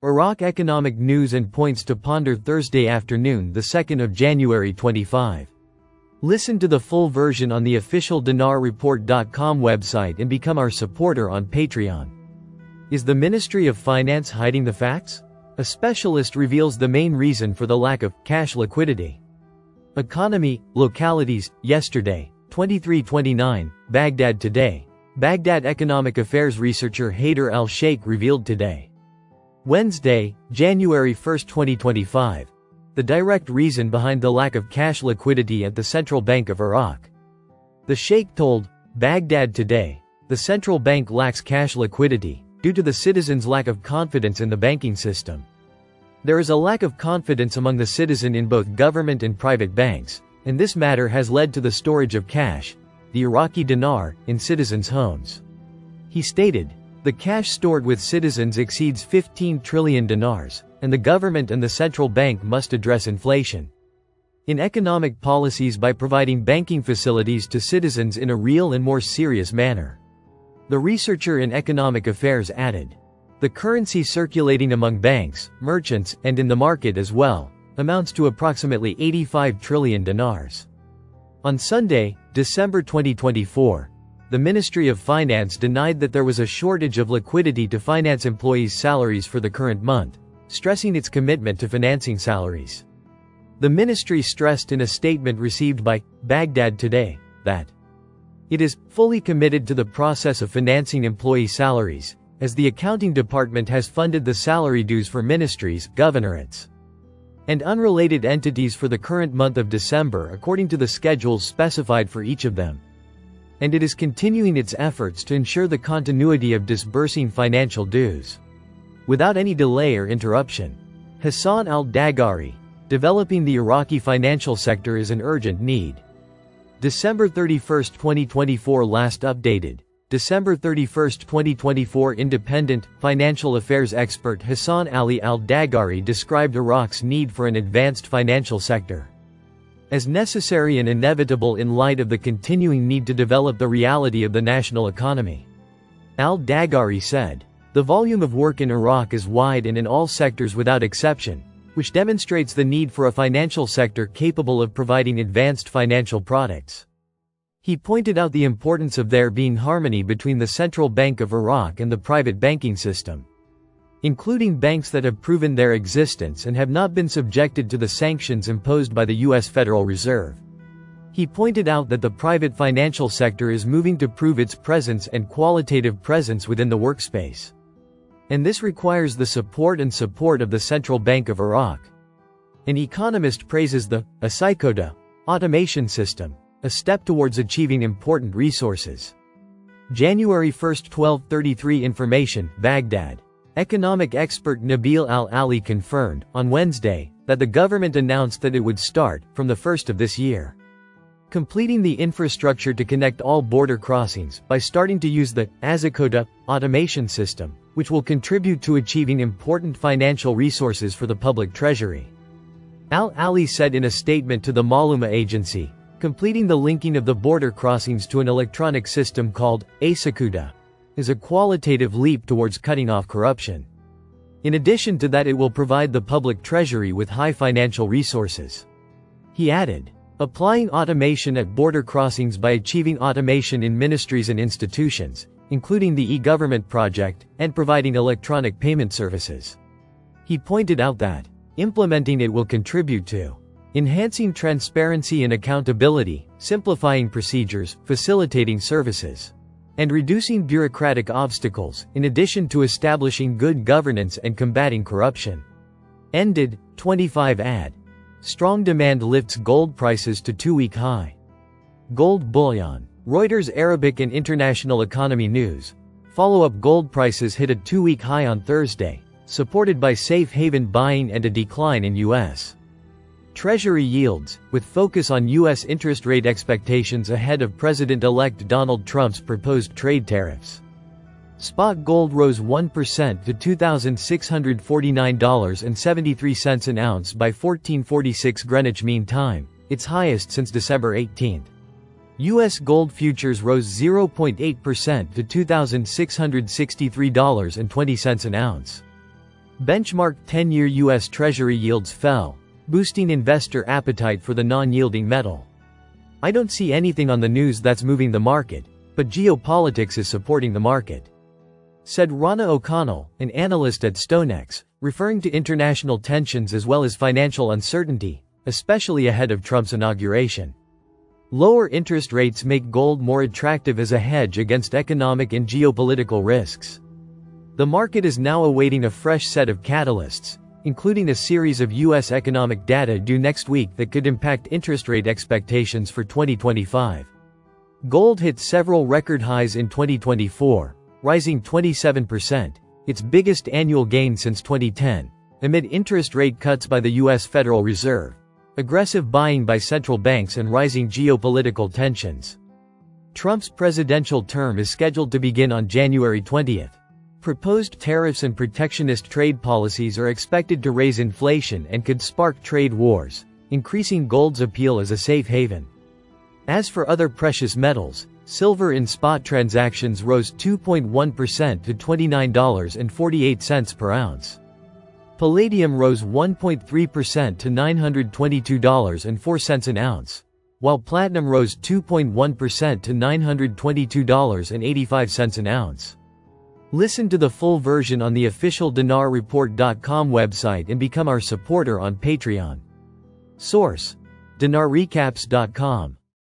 Iraq economic news and points to ponder Thursday afternoon, the 2nd of January 25. Listen to the full version on the official dinarreport.com website and become our supporter on Patreon. Is the Ministry of Finance hiding the facts? A specialist reveals the main reason for the lack of cash liquidity. Economy, localities, yesterday, 23/29, Baghdad today. Baghdad Economic Affairs researcher Haider al-Sheikh revealed today. Wednesday, January 1, 2025. The direct reason behind the lack of cash liquidity at the Central Bank of Iraq. The Sheikh told Baghdad today, the central bank lacks cash liquidity due to the citizens' lack of confidence in the banking system. There is a lack of confidence among the citizen in both government and private banks, and this matter has led to the storage of cash, the Iraqi dinar, in citizens' homes. He stated, the cash stored with citizens exceeds 15 trillion dinars, and the government and the central bank must address inflation in economic policies by providing banking facilities to citizens in a real and more serious manner. The researcher in economic affairs added, the currency circulating among banks, merchants, and in the market as well, amounts to approximately 85 trillion dinars. On Sunday, December 2024, the Ministry of Finance denied that there was a shortage of liquidity to finance employees' salaries for the current month, stressing its commitment to financing salaries. The ministry stressed in a statement received by Baghdad today that it is fully committed to the process of financing employee salaries, as the accounting department has funded the salary dues for ministries, governorates, and unrelated entities for the current month of December according to the schedules specified for each of them. And it is continuing its efforts to ensure the continuity of disbursing financial dues without any delay or interruption. Hassan al-Daghari, developing the Iraqi financial sector is an urgent need. December 31, 2024 last updated. December 31, 2024 Independent, financial affairs expert Hassan Ali al-Daghari described Iraq's need for an advanced financial sector as necessary and inevitable in light of the continuing need to develop the reality of the national economy. Al-Daghari said, the volume of work in Iraq is wide and in all sectors without exception, which demonstrates the need for a financial sector capable of providing advanced financial products. He pointed out the importance of there being harmony between the Central Bank of Iraq and the private banking system, including banks that have proven their existence and have not been subjected to the sanctions imposed by the U.S. Federal Reserve. He pointed out that the private financial sector is moving to prove its presence and qualitative presence within the workspace. And this requires the support of the Central Bank of Iraq. An economist praises the Asikoda automation system, a step towards achieving important resources. January 1, 1233 Information, Baghdad. Economic expert Nabil al-Ali confirmed, on Wednesday, that the government announced that it would start, from the 1st of this year, completing the infrastructure to connect all border crossings by starting to use the Asikoda automation system, which will contribute to achieving important financial resources for the public treasury. Al-Ali said in a statement to the Maluma agency, completing the linking of the border crossings to an electronic system called Asikoda is a qualitative leap towards cutting off corruption. In addition to that, it will provide the public treasury with high financial resources. He added, applying automation at border crossings by achieving automation in ministries and institutions, including the e-government project, and providing electronic payment services. He pointed out that implementing it will contribute to enhancing transparency and accountability, simplifying procedures, facilitating services, and reducing bureaucratic obstacles, in addition to establishing good governance and combating corruption. Ended, 25 ad. Strong demand lifts gold prices to two-week high. Gold bullion. Reuters Arabic and International Economy News. Follow-up gold prices hit a two-week high on Thursday, supported by safe haven buying and a decline in U.S. Treasury yields, with focus on U.S. interest rate expectations ahead of President-elect Donald Trump's proposed trade tariffs. Spot gold rose 1% to $2,649.73 an ounce by 14:46 Greenwich Mean Time, its highest since December 18. U.S. gold futures rose 0.8% to $2,663.20 an ounce. Benchmark 10-year U.S. Treasury yields fell, boosting investor appetite for the non-yielding metal. I don't see anything on the news that's moving the market, but geopolitics is supporting the market, said Rana O'Connell, an analyst at StoneX, referring to international tensions as well as financial uncertainty, especially ahead of Trump's inauguration. Lower interest rates make gold more attractive as a hedge against economic and geopolitical risks. The market is now awaiting a fresh set of catalysts, including a series of U.S. economic data due next week that could impact interest rate expectations for 2025. Gold hit several record highs in 2024, rising 27%, its biggest annual gain since 2010, amid interest rate cuts by the U.S. Federal Reserve, aggressive buying by central banks and rising geopolitical tensions. Trump's presidential term is scheduled to begin on January 20th. Proposed tariffs and protectionist trade policies are expected to raise inflation and could spark trade wars, increasing gold's appeal as a safe haven. As for other precious metals, silver in spot transactions rose 2.1% to $29.48 per ounce. Palladium rose 1.3% to $922.04 an ounce, while platinum rose 2.1% to $922.85 an ounce. Listen to the full version on the official dinarreport.com website and become our supporter on Patreon. Source: dinarrecaps.com